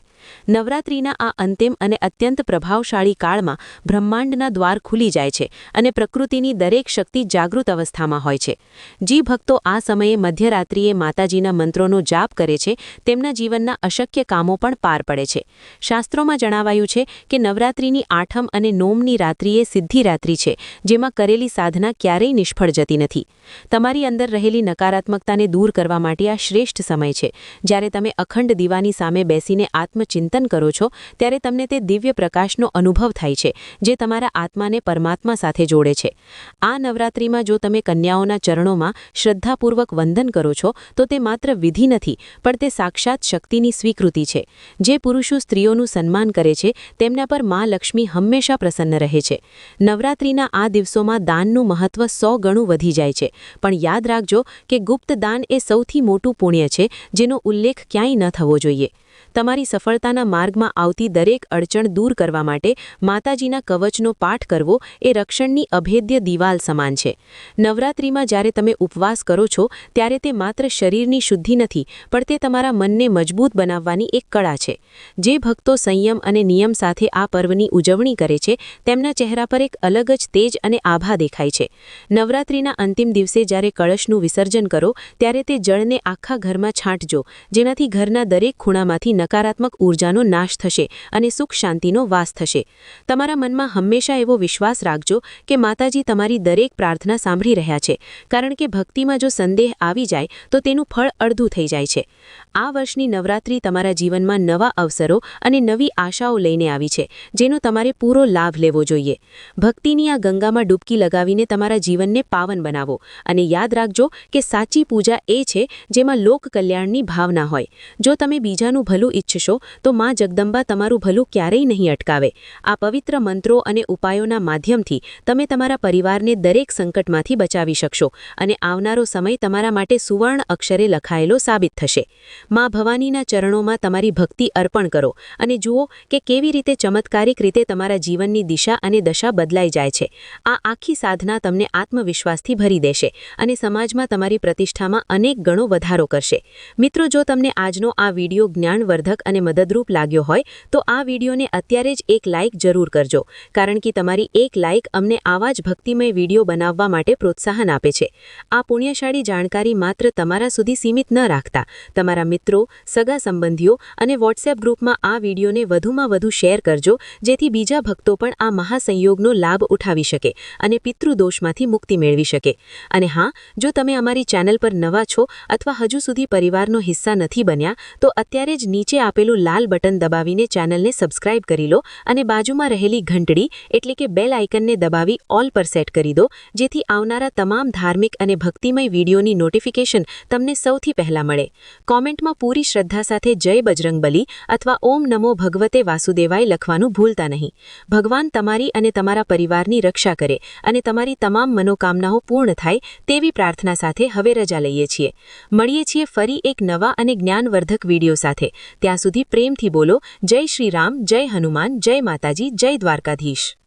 નવરાત્રિના આ અંતિમ અને અત્યંત પ્રભાવશાળી કાળમાં બ્રહ્માંડના દ્વાર ખુલી જાય છે અને પ્રકૃતિની દરેક શક્તિ જાગૃત અવસ્થામાં હોય છે. જે ભક્તો આ સમયે મધ્યરાત્રિએ માતાજીના મંત્રોનો જાપ કરે છે તેમના જીવનના અશક્ય કામો પણ પાર પડે છે. શાસ્ત્રોમાં જણાવાયું છે કે નવરાત્રિની આઠમ અને નોમની રાત્રિએ સિદ્ધિ રાત્રિ છે, જેમાં કરેલી સાધના ક્યારેય નિષ્ફળ જતી નથી. તમારી અંદર રહેલી નકારાત્મકતાને દૂર કરવા માટે આ શ્રેષ્ઠ સમય છે. જ્યારે તમે અખંડ દીવાની સામે બેસીને આત્મચિંતન કરો છો ત્યારે તમને તે દિવ્ય પ્રકાશનો અનુભવ થાય છે, જે તમારા આત્માને પરમાત્મા સાથે જોડે છે. આ નવરાત્રિમાં જો તમે કન્યાઓના ચરણોમાં શ્રદ્ધાપૂર્વક વંદન કરો છો તો તે માત્ર વિધિ નથી, પણ તે સાક્ષાત શક્તિની સ્વીકૃતિ છે. જે પુરુષો સ્ત્રીઓનું સન્માન કરે છે તેમના પર મા લક્ષ્મી હંમેશા પ્રસન્ન રહે છે. નવરાત્રિના આ દિવસોમાં દાનનું મહત્વ 100 ગણું વધી જાય છે, પણ યાદ રાખજો કે ગુપ્ત દાન એ સૌથી મોટું પુણ્ય છે, જેનો ઉલ્લેખ ક્યાંય ન થવો જોઈએ. તમારી સફળતાના માર્ગમાં આવતી દરેક અડચણ દૂર કરવા માટે માતાજીના કવચનો પાઠ કરવો એ રક્ષણની અભેદ્ય દિવાલ સમાન છે. નવરાત્રિમાં જ્યારે તમે ઉપવાસ કરો છો ત્યારે તે માત્ર શરીરની શુદ્ધિ નથી, પણ તે તમારા મનને મજબૂત બનાવવાની એક કળા છે. જે ભક્તો સંયમ અને નિયમ સાથે આ પર્વની ઉજવણી કરે છે તેમના ચહેરા પર એક અલગ જ તેજ અને આભા દેખાય છે. નવરાત્રિના અંતિમ દિવસે જ્યારે કળશનું વિસર્જન કરો ત્યારે તે જળને આખા ઘરમાં છાંટજો, જેનાથી ઘરના દરેક ખૂણામાંથી નકારાત્મક ઊર્જાનો નાશ થશે અને સુખ શાંતિનો વાસ થશે. તમારા મનમાં હંમેશા એવો વિશ્વાસ રાખજો કે માતાજી તમારી દરેક પ્રાર્થના સાંભળી રહ્યા છે, કારણ કે ભક્તિમાં જો સંદેહ આવી જાય તો તેનું ફળ અડધું થઈ જાય છે. આ વર્ષની નવરાત્રિ તમારા જીવનમાં નવા અવસરો અને નવી આશાઓ લઈને આવી છે, જેનો તમારે પૂરો લાભ લેવો જોઈએ. ભક્તિની આ ગંગામાં ડૂબકી લગાવીને તમારા જીવનને પાવન બનાવો અને યાદ રાખજો કે સાચી પૂજા એ છે જેમાં લોક કલ્યાણની ભાવના હોય. જો તમે બીજાનું ભલું ઈચ્છશો તો માં જગદંબા તમારું ભલું ક્યારેય નહીં અટકાવે. આ પવિત્ર મંત્રો અને ઉપાયોના માધ્યમથી તમે તમારા પરિવારને દરેક સંકટમાંથી બચાવી શકશો અને આવનારો સમય તમારા માટે સુવર્ણ અક્ષરે લખાયેલો સાબિત થશે. માં ભવાનીના ચરણોમાં તમારી ભક્તિ અર્પણ કરો અને જુઓ કે કેવી રીતે ચમત્કારિક રીતે તમારા જીવનની દિશા અને દશા બદલાઈ જાય છે. આ આખી સાધના તમને આત્મવિશ્વાસથી ભરી દેશે અને સમાજમાં તમારી પ્રતિષ્ઠામાં અનેક ગણો વધારો કરશે. મિત્રો, જો તમને આજનો આ વિડીયો જ્ઞાનવર્ધક અને મદદરૂપ લાગ્યો હોય તો આ વિડીયોને અત્યારે જ એક લાઇક જરૂર કરજો, કારણ કે તમારી એક લાઇક અમને આવા જ ભક્તિમય વિડીયો બનાવવા માટે પ્રોત્સાહન આપે છે. આ પુણ્યશાળી જાણકારી માત્ર તમારા સુધી સીમિત ન રાખતા તમારા મિત્રો, સગા સંબંધીઓ અને વોટ્સએપ ગ્રુપમાં આ વિડીયોને વધુમાં વધુ શેર કરજો, જેથી બીજા ભક્તો પણ આ મહાસંયોગનો લાભ ઉઠાવી શકે અને પિતૃદોષમાંથી મુક્તિ મેળવી શકે. અને હા, જો તમે અમારી ચેનલ પર નવા છો અથવા હજુ સુધી પરિવારનો હિસ્સા નથી બન્યા તો અત્યારે જ નીચે આપેલું લાલ બટન દબાવીને ચેનલને સબસ્ક્રાઇબ કરી લો અને બાજુમાં રહેલી ઘંટડી એટલે કે બેલ આઇકનને દબાવી ઓલ પર સેટ કરી દો, જેથી આવનારા તમામ ધાર્મિક અને ભક્તિમય વિડીયોની નોટિફિકેશન તમને સૌથી પહેલા મળે. કોમેન્ટમાં પૂરી શ્રદ્ધા સાથે જય બજરંગબલી અથવા ઓમ નમો ભગવતે વાસુદેવાય લખવાનું ભૂલતા નહીં. ભગવાન તમારી અને તમારા પરિવારની રક્ષા કરે અને તમારી તમામ મનોકામનાઓ પૂર્ણ થાય તેવી પ્રાર્થના સાથે હવે રજા લઈએ છીએ. મળીએ છીએ ફરી એક નવા અને જ્ઞાનવર્ધક વિડીયો સાથે. ત્યાં સુધી પ્રેમથી બોલો જય શ્રી રામ, જય હનુમાન, જય માતાજી, જય દ્વારકાધીશ.